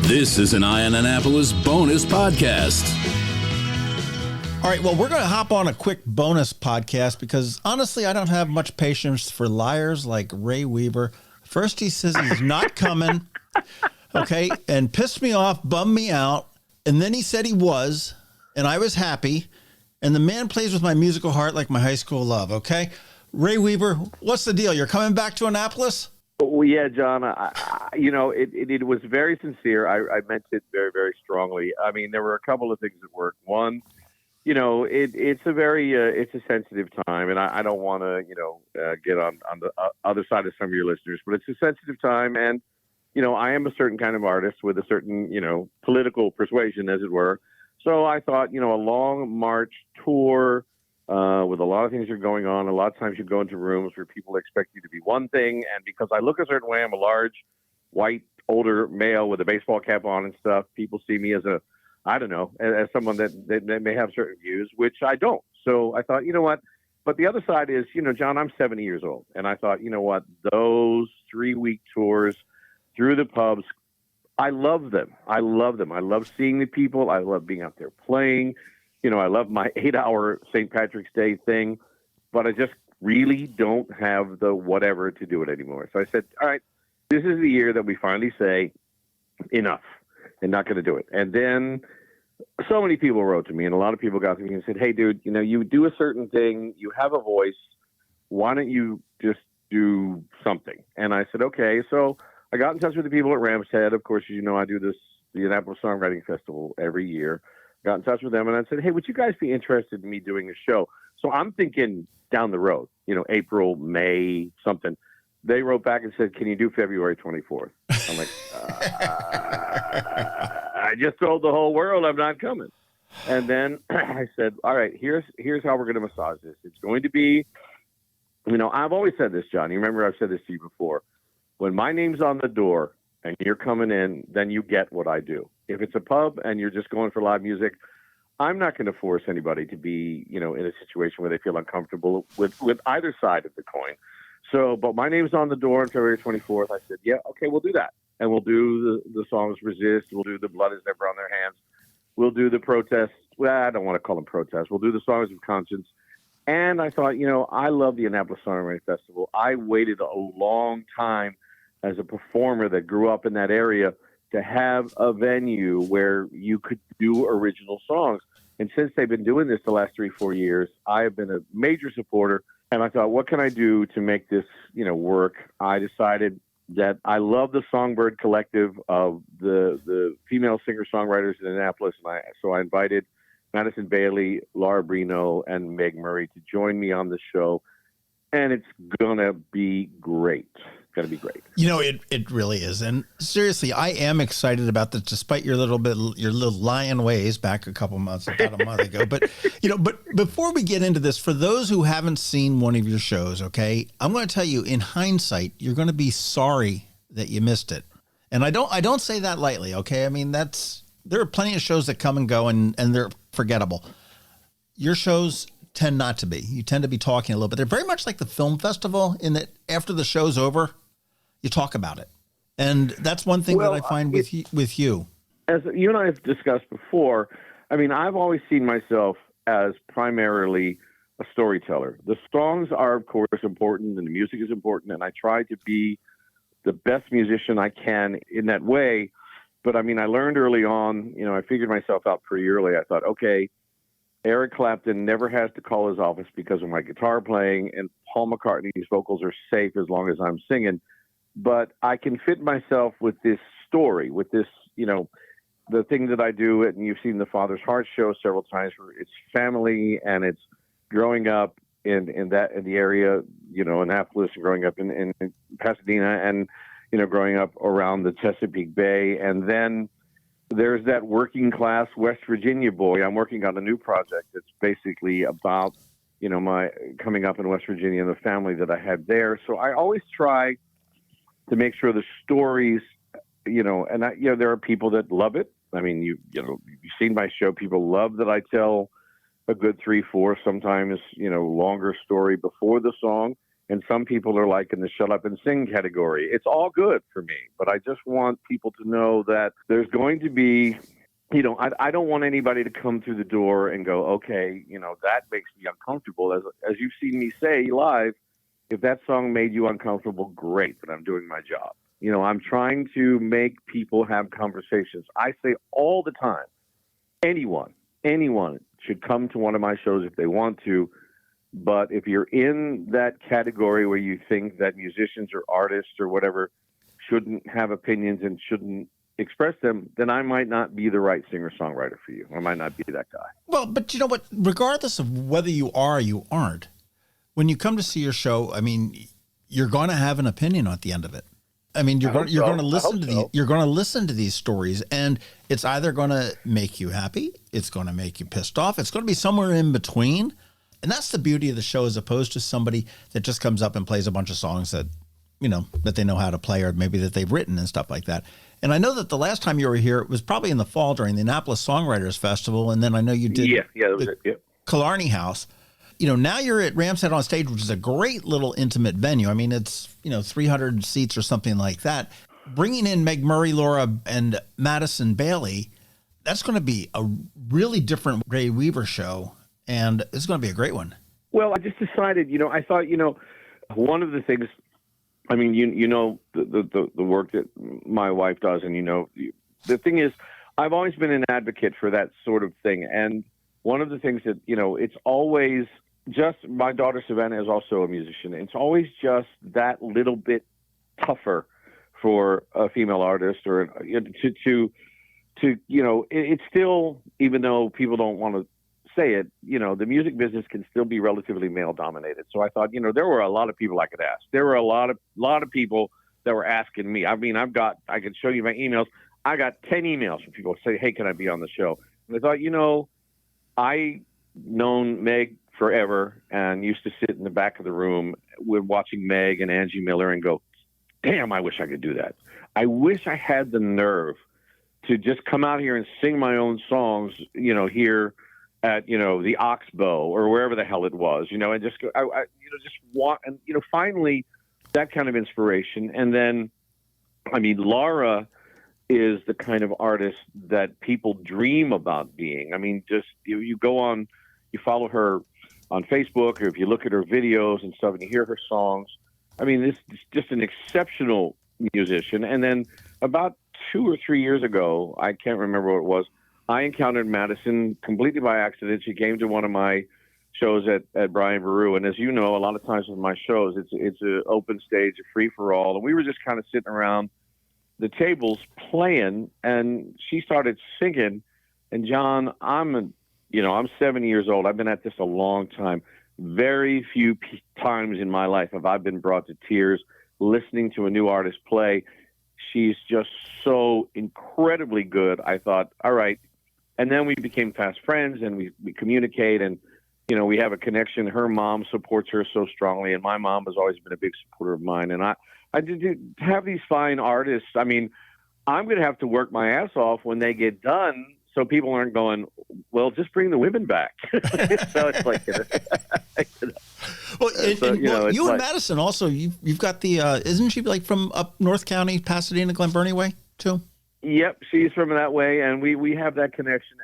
This is an Eye on Annapolis bonus podcast. All right, well, we're going to hop on a quick bonus podcast because, honestly, I don't have much patience for liars like Ray Weaver. First, he says he's not coming, okay, and pissed me off, bummed me out, and then he said he was, and I was happy, and the man plays with my musical heart like my high school love, okay? Ray Weaver, what's the deal? You're coming back to Annapolis? Well, yeah, John, it was very sincere. I meant it very, very strongly. I mean, there were a couple of things that worked. One, it's a sensitive time, and I don't want to, get on the other side of some of your listeners, but it's a sensitive time. And, I am a certain kind of artist with a certain, political persuasion, as it were. So I thought, a long March tour, with a lot of things that are going on. A lot of times you go into rooms where people expect you to be one thing. And because I look a certain way, I'm a large, white, older male with a baseball cap on and stuff. People see me as as someone that may have certain views, which I don't. So I thought, you know what? But the other side is, John, I'm 70 years old. And I thought, you know what? Those 3-week tours through the pubs, I love them. I love them. I love seeing the people. I love being out there playing. I love my 8-hour St. Patrick's Day thing, but I just really don't have the whatever to do it anymore. So I said, all right, this is the year that we finally say enough and not going to do it. And then so many people wrote to me, and a lot of people got to me and said, hey, dude, you do a certain thing. You have a voice. Why don't you just do something? And I said, okay. So I got in touch with the people at Ram's Head. Of course, I do the Annapolis Songwriting Festival every year. Got in touch with them and I said, hey, would you guys be interested in me doing a show? So I'm thinking down the road, April, May, something. They wrote back and said, can you do February 24th? I'm like, I just told the whole world I'm not coming. And then I said, all right, here's how we're going to massage this. It's going to be, I've always said this, John. You remember I've said this to you before. When my name's on the door and you're coming in, then you get what I do. If it's a pub and you're just going for live music, I'm not going to force anybody to be, in a situation where they feel uncomfortable with either side of the coin. So, but my name's on the door on February 24th. I said, yeah, okay, we'll do that. And we'll do the songs Resist. We'll do the Blood Is Never on Their Hands. We'll do the protests. Well, I don't want to call them protests. We'll do the songs of conscience. And I thought, I love the Annapolis Songwriting Festival. I waited a long time as a performer that grew up in that area to have a venue where you could do original songs. And since they've been doing this the last 3-4 years, I have been a major supporter. And I thought, what can I do to make this, work? I decided that I love the Songbird collective of the female singer-songwriters in Annapolis. And so I invited Madisun Bailey, Laura Brino, and Meg Murray to join me on the show. And it's going to be great. Going to be great. It really is. And seriously, I am excited about this, despite your little lion ways back about a month ago. But, but before we get into this, for those who haven't seen one of your shows, okay, I'm going to tell you, in hindsight, you're going to be sorry that you missed it. And I don't say that lightly. Okay. I mean, there are plenty of shows that come and go and they're forgettable. Your shows tend not to be. You tend to be talking a little bit. They're very much like the film festival in that after the show's over, you talk about it. And that's one thing that I find with you. As you and I have discussed before, I mean, I've always seen myself as primarily a storyteller. The songs are, of course, important and the music is important. And I try to be the best musician I can in that way. But I mean, I learned early on, I figured myself out pretty early. I thought, okay, Eric Clapton never has to call his office because of my guitar playing, and Paul McCartney's vocals are safe as long as I'm singing. But I can fit myself with this story, with this, the thing that I do, and you've seen the Father's Heart show several times, where it's family and it's growing up in the area, Annapolis, and growing up in Pasadena, and, growing up around the Chesapeake Bay. And then there's that working class West Virginia boy. I'm working on a new project that's basically about, my coming up in West Virginia and the family that I had there. So I always try to make sure the stories, and there are people that love it. I mean, you've seen my show. People love that I tell a good 3-4, sometimes, longer story before the song. And some people are like in the shut up and sing category. It's all good for me, but I just want people to know that there's going to be, I don't want anybody to come through the door and go, okay, that makes me uncomfortable. As you've seen me say live, if that song made you uncomfortable, great, but I'm doing my job. I'm trying to make people have conversations. I say all the time, anyone should come to one of my shows if they want to. But if you're in that category where you think that musicians or artists or whatever shouldn't have opinions and shouldn't express them, then I might not be the right singer-songwriter for you. I might not be that guy. Well, but you know what? Regardless of whether you are or you aren't, when you come to see your show, I mean, you're going to have an opinion at the end of it. I mean, you're going to listen to you're going to listen to these stories, and it's either going to make you happy, it's going to make you pissed off, it's going to be somewhere in between. And that's the beauty of the show, as opposed to somebody that just comes up and plays a bunch of songs that, that they know how to play, or maybe that they've written and stuff like that. And I know that the last time you were here, it was probably in the fall during the Annapolis Songwriters Festival. And then I know you did that was it. Yeah. Killarney House. Now you're at Ramshead on Stage, which is a great little intimate venue. I mean, it's, 300 seats or something like that. Bringing in Meg Murray, Laura, and Madisun Bailey, that's going to be a really different Ray Weaver show. And it's going to be a great one. Well, I just decided, I thought, one of the things, I mean, the work that my wife does, and, the thing is, I've always been an advocate for that sort of thing. And one of the things that, it's always just, my daughter Savannah is also a musician. It's always just that little bit tougher for a female artist or to it's still, even though people don't want to say it, the music business can still be relatively male dominated. So I thought, there were a lot of people I could ask. There were a lot of people that were asking me. I mean, I can show you my emails. I got 10 emails from people say, hey, can I be on the show? And I thought, I known Meg forever and used to sit in the back of the room with watching Meg and Angie Miller and go, damn, I wish I could do that. I wish I had the nerve to just come out here and sing my own songs, here at, the Oxbow or wherever the hell it was, and just go, just want, and, finally that kind of inspiration. And then, I mean, Laura is the kind of artist that people dream about being. I mean, just you go on, you follow her on Facebook, or if you look at her videos and stuff and you hear her songs, I mean, this is just an exceptional musician. And then about 2 or 3 years ago, I can't remember what it was, I encountered Madisun completely by accident. She came to one of my shows at Brian Boru. And as you know, a lot of times with my shows, it's an open stage, a free-for-all. And we were just kind of sitting around the tables playing, and she started singing. And John, I'm 70 years old. I've been at this a long time. Very few times in my life have I been brought to tears listening to a new artist play. She's just so incredibly good. I thought, all right. And then we became fast friends, and we communicate, and, we have a connection. Her mom supports her so strongly, and my mom has always been a big supporter of mine. And I did have these fine artists. I mean, I'm going to have to work my ass off when they get done, so people aren't going, well, just bring the women back. So it's like, Well, you and Madisun also, you've got the, isn't she like from up North County, Pasadena, Glen Burnie way too? Yep, she's from that way, and we have that connection.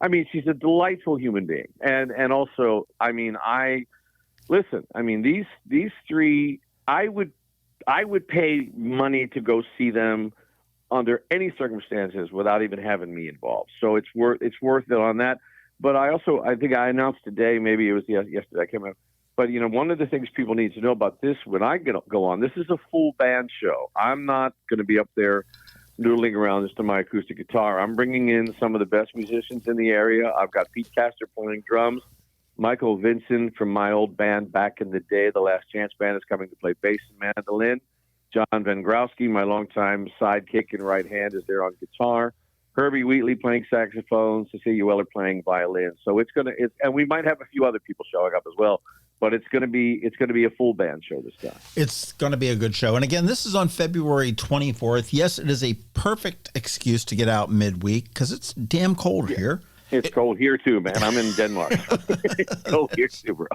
And she's a delightful human being, and also, these three, I would pay money to go see them under any circumstances without even having me involved. So it's worth it on that. But I think I announced today, maybe it was yesterday, I can't remember. But, one of the things people need to know about this when I go on, this is a full band show. I'm not going to be up there noodling around just on my acoustic guitar. I'm bringing in some of the best musicians in the area. I've got Pete Castor playing drums. Michael Vincent from my old band back in the day, the Last Chance Band, is coming to play bass and mandolin. John Van Growski, my longtime sidekick and right hand, is there on guitar. Herbie Wheatley playing saxophone. Cecilia Weller playing violin. So and we might have a few other people showing up as well. But it's going to be a full band show this time. It's going to be a good show. And again, this is on February 24th. Yes, it is a perfect excuse to get out midweek because it's damn cold here. It's cold here too, man. I'm in Denmark. It's cold here too, bro.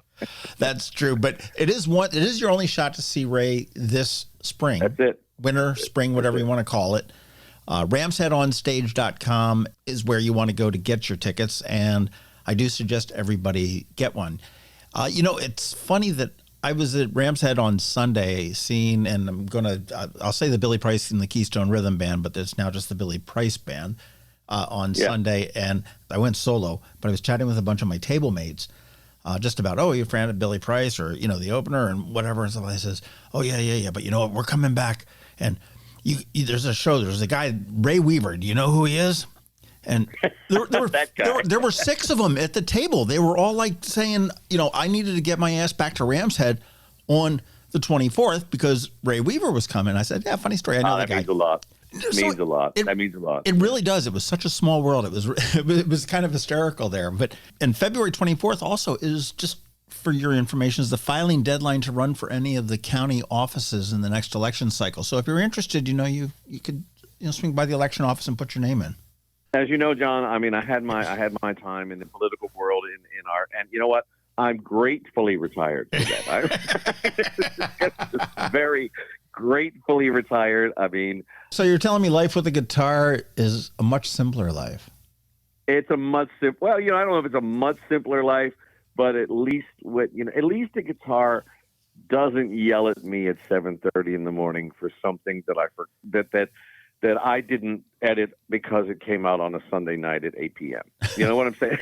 That's true, but it is your only shot to see Ray this spring. That's it. Winter, spring, whatever you want to call it. ramsheadonstage.com is where you want to go to get your tickets, and I do suggest everybody get one. It's funny that I was at Ram's Head on Sunday seeing, and I'll say the Billy Price and the Keystone Rhythm Band, but it's now just the Billy Price Band on Sunday. And I went solo, but I was chatting with a bunch of my table mates just about, you're a fan of Billy Price or, the opener and whatever. And somebody says, oh, yeah. But you know what? We're coming back. And there's a show. There's a guy, Ray Weaver. Do you know who he is? And there were 6 of them at the table. They were all like saying, I needed to get my ass back to Ram's Head on the 24th because Ray Weaver was coming. I said, yeah, funny story. I know that guy. Means a lot. That means a lot. It really does. It was such a small world. It was kind of hysterical there. But and February 24th also is, just for your information, is the filing deadline to run for any of the county offices in the next election cycle. So if you're interested, you could swing by the election office and put your name in. As you know, John, I mean, I had my time in the political world and you know what? I'm gratefully retired for that. Very gratefully retired. I mean, so you're telling me life with a guitar is a much simpler life? It's a much simpler. Well, I don't know if it's a much simpler life, but at least the guitar doesn't yell at me at 7:30 in the morning for something that I didn't edit because it came out on a Sunday night at 8 p.m. You know what I'm saying?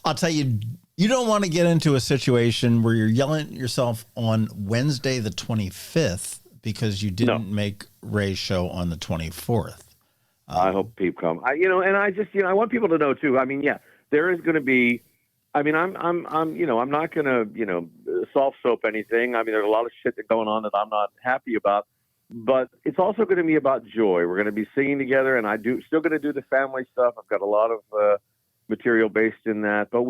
I'll tell you, you don't want to get into a situation where you're yelling at yourself on Wednesday the 25th because you didn't make Ray's show on the 24th. I hope people come. I want people to know too. I mean, yeah, there is going to be. I mean, I'm not going to, soft soap anything. I mean, there's a lot of shit that's going on that I'm not happy about. But it's also going to be about joy. We're going to be singing together, and still going to do the family stuff. I've got a lot of material based in that. But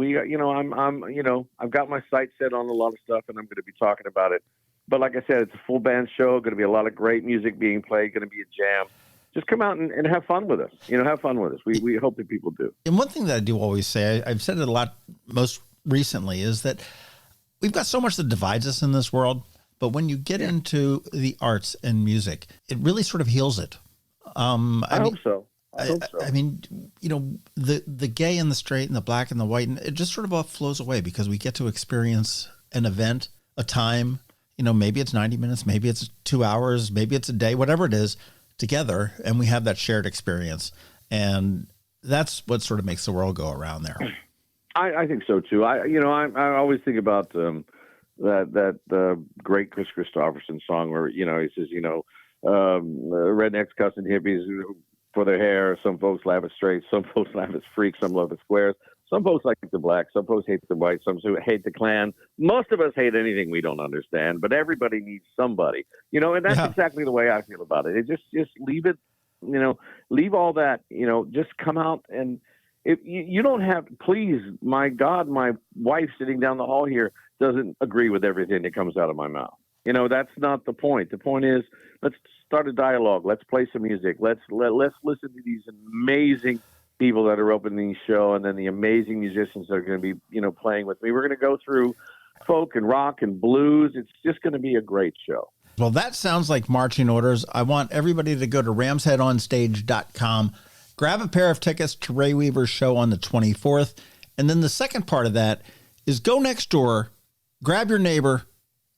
I've got my sights set on a lot of stuff, and I'm going to be talking about it. But like I said, it's a full band show. Going to be a lot of great music being played. Going to be a jam. Just come out and have fun with us. Have fun with us. We hope that people do. And one thing that I do always say, I've said it a lot most recently, is that we've got so much that divides us in this world. But when you get into the arts and music, it really sort of heals it. I hope so. I mean, the gay and the straight and the black and the white, and it just sort of all flows away because we get to experience an event, a time, maybe it's 90 minutes, maybe it's 2 hours, maybe it's a day, whatever it is, together. And we have that shared experience. And that's what sort of makes the world go around there. I think so too. I always think about, that great Chris Christopherson song where he says rednecks cussing hippies for their hair. Some folks laugh at straight, some folks laugh at freaks, some love at squares. Some folks like the black, some folks hate the white, some hate the Klan. Most of us hate anything we don't understand, but everybody needs somebody. And that's exactly the way I feel about it. It just leave it, leave all that. Just come out and. If you don't have, please, my God, my wife sitting down the hall here doesn't agree with everything that comes out of my mouth. That's not the point. The point is, let's start a dialogue. Let's play some music. Let's listen to these amazing people that are opening the show, and then the amazing musicians that are going to be, playing with me. We're going to go through folk and rock and blues. It's just going to be a great show. Well, that sounds like marching orders. I want everybody to go to ramsheadonstage.com. Grab a pair of tickets to Ray Weaver's show on the 24th. And then the second part of that is go next door, grab your neighbor,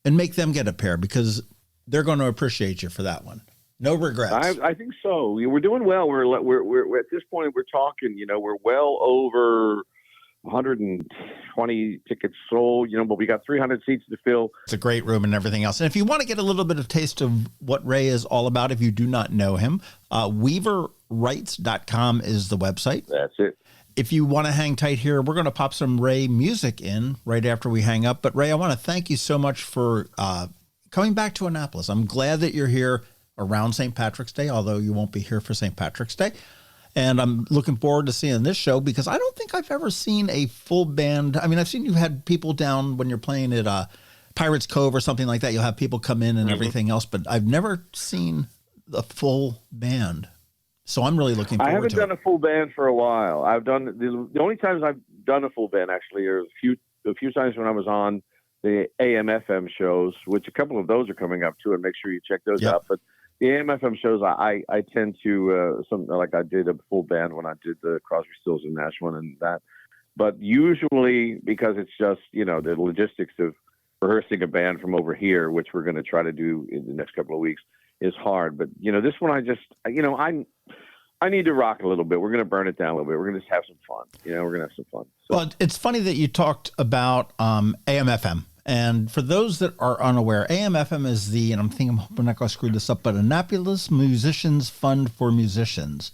and make them get a pair because they're going to appreciate you for that one. No regrets. I think so. We're doing well. We're at this point, we're talking, we're well over 120 tickets sold, but we got 300 seats to fill. It's a great room and everything else. And if you want to get a little bit of taste of what Ray is all about, if you do not know him, weaverwrites.com is the website. That's it. If you want to hang tight here, we're going to pop some Ray music in right after we hang up. But Ray, I want to thank you so much for coming back to Annapolis. I'm glad that you're here around St. Patrick's Day, although you won't be here for St. Patrick's Day. And I'm looking forward to seeing this show because I don't think I've ever seen a full band. I mean, I've seen you've had people down when you're playing at Pirates Cove or something like that. You'll have people come in and everything else, but I've never seen a full band So I'm really looking forward to it. I haven't done a full band for a while. I've done the only times I've done a full band actually are a few times when I was on the AM/FM shows, which a couple of those are coming up too, and make sure you check those out. But the AM/FM shows, I tend to like I did a full band when I did the Crosby, Stills and Nash one and that. But usually, because it's just the logistics of rehearsing a band from over here, which we're going to try to do in the next couple of weeks, is hard. But this one, I need to rock a little bit. We're going to burn it down a little bit. We're going to just have some fun. We're going to have some fun. So. Well, it's funny that you talked about AM/FM. And for those that are unaware, AM/FM is and I'm thinking I'm not going to screw this up, but Annapolis Musicians Fund for Musicians,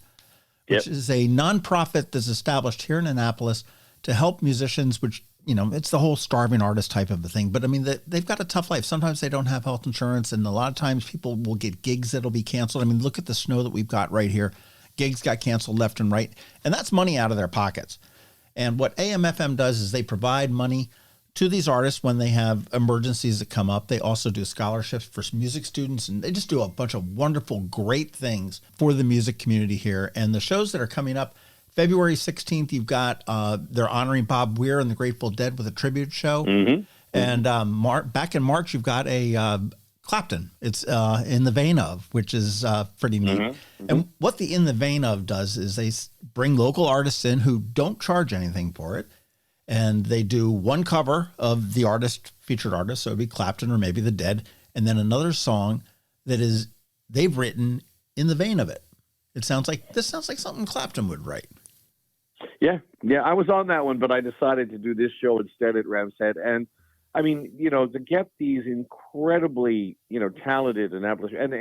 which is a nonprofit that's established here in Annapolis to help musicians, which, it's the whole starving artist type of a thing. But I mean, they've got a tough life. Sometimes they don't have health insurance. And a lot of times people will get gigs that'll be canceled. I mean, look at the snow that we've got right here. Gigs got canceled left and right. And that's money out of their pockets. And what AM/FM does is they provide money to these artists when they have emergencies that come up. They also do scholarships for music students, and they just do a bunch of wonderful, great things for the music community here. And the shows that are coming up, February 16th, you've got, they're honoring Bob Weir and the Grateful Dead with a tribute show. Mm-hmm. And back in March, you've got a Clapton. It's In the Vein Of, which is pretty neat. Mm-hmm. And what the In the Vein Of does is they bring local artists in who don't charge anything for it. And they do one cover of the featured artist, so it'd be Clapton or maybe the Dead, and then another song that they've written in the vein of it. This sounds like something Clapton would write. Yeah, I was on that one, but I decided to do this show instead at Ram's Head. And I mean, to get these incredibly, talented Annapolis, and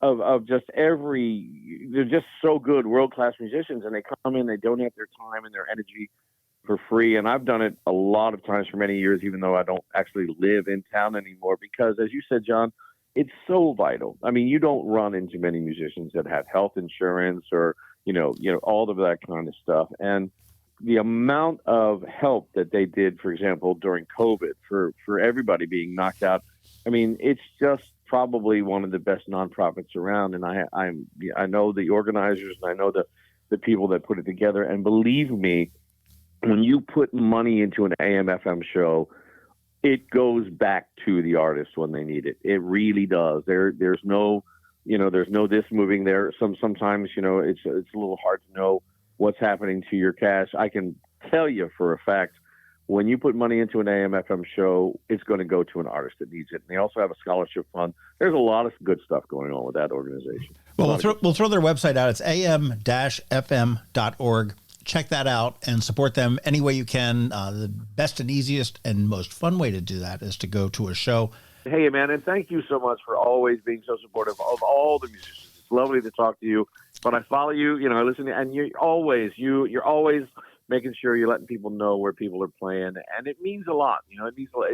of just they're just so good, world-class musicians, and they come in, they donate their time and their energy for free. And I've done it a lot of times for many years, even though I don't actually live in town anymore, because as you said, John, it's so vital. I mean, you don't run into many musicians that have health insurance or, all of that kind of stuff. And the amount of help that they did, for example, during COVID for everybody being knocked out. I mean, it's just probably one of the best nonprofits around. And I know the organizers and I know the people that put it together. And believe me, when you put money into an AM/FM show, it goes back to the artist when they need it. It really does. There's no this moving there. Sometimes, it's a little hard to know what's happening to your cash. I can tell you for a fact, when you put money into an AM/FM show, it's going to go to an artist that needs it. And they also have a scholarship fund. There's a lot of good stuff going on with that organization. Well, we'll throw their website out. It's am-fm.org. Check that out and support them any way you can. The best and easiest and most fun way to do that is to go to a show. Hey, man, and thank you so much for always being so supportive of all the musicians. It's lovely to talk to you. But I follow you, I listen to, and you're always making sure you're letting people know where people are playing, and it means a lot. It means a lot.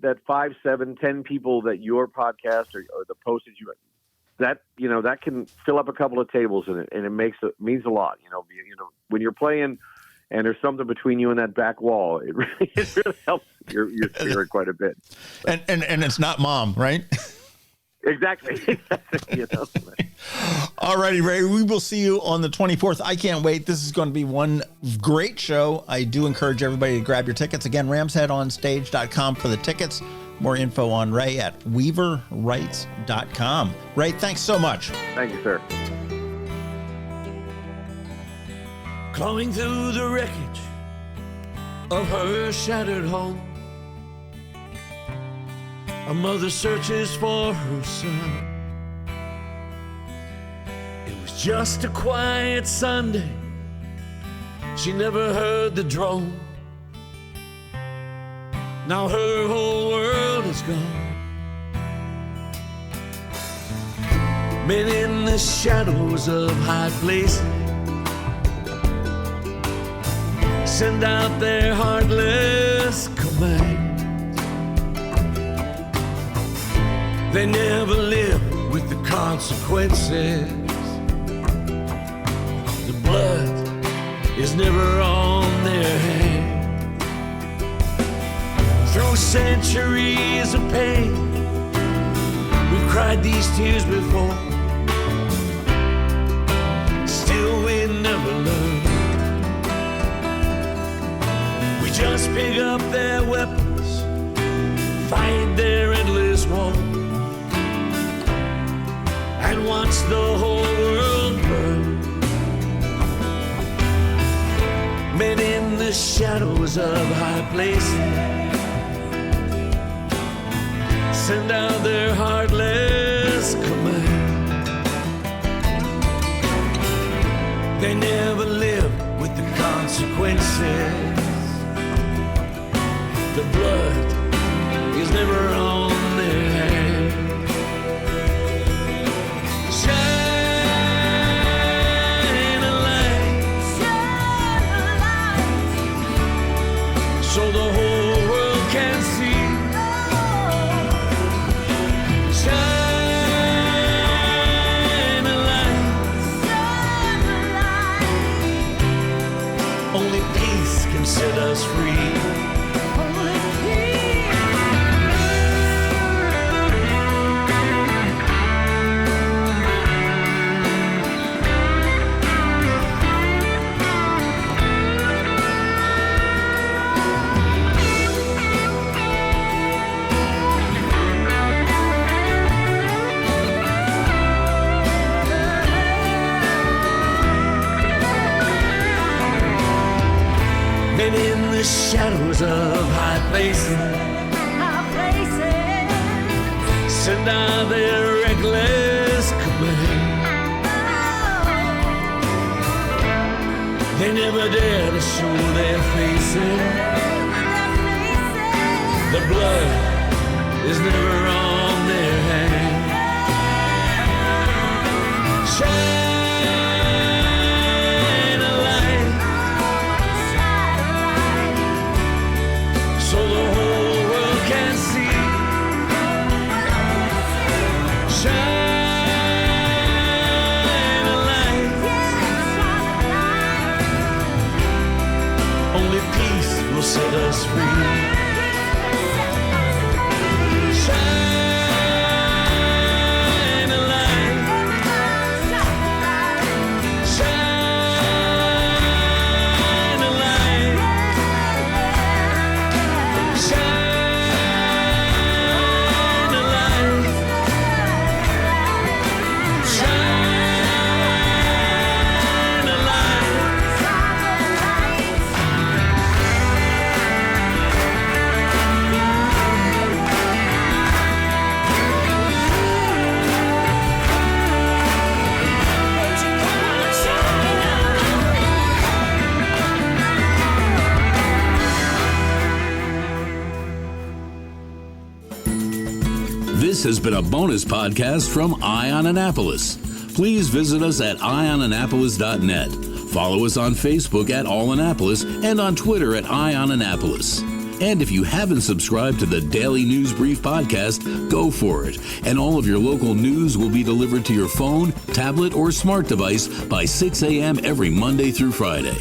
That 5, 7, 10 people that your podcast or the postage that can fill up a couple of tables in it, and it means a lot. When you're playing and there's something between you and that back wall, it really helps your spirit quite a bit. And it's not mom, right? Exactly. All righty, Ray. We will see you on the 24th. I can't wait. This is going to be one great show. I do encourage everybody to grab your tickets. Again, ramsheadonstage.com for the tickets. More info on Ray at weaverwrites.com. Ray, thanks so much. Thank you, sir. Clawing through the wreckage of her shattered home, a mother searches for her son. It was just a quiet Sunday. She never heard the drone. Now her whole world is gone. Men in the shadows of high places send out their heartless command. They never live with the consequences. The blood is never on their hand. Through centuries of pain, we've cried these tears before. will we never learn? We just pick up their weapons, fight their endless war, and watch the whole world burn. Men in the shadows of high places send out their heartless command. They never live with the consequences. The blood is never on their hand. Shine a light, so the whole world can see. Shine a light, only peace can set us free. Men in the shadows of high places send out their reckless command. They never dare to show their faces. The blood is never on their hand. Shine a light, so the whole world can see. Shine a light, only peace will set us free. Shine a light, shine a light, shine a light, shine a light. This has been a bonus podcast from Ion Annapolis. Please visit us at ionannapolis.net. Follow us on Facebook at All Annapolis and on Twitter at Ion Annapolis. And if you haven't subscribed to the Daily News Brief podcast, go for it. And all of your local news will be delivered to your phone, tablet, or smart device by 6 a.m. every Monday through Friday.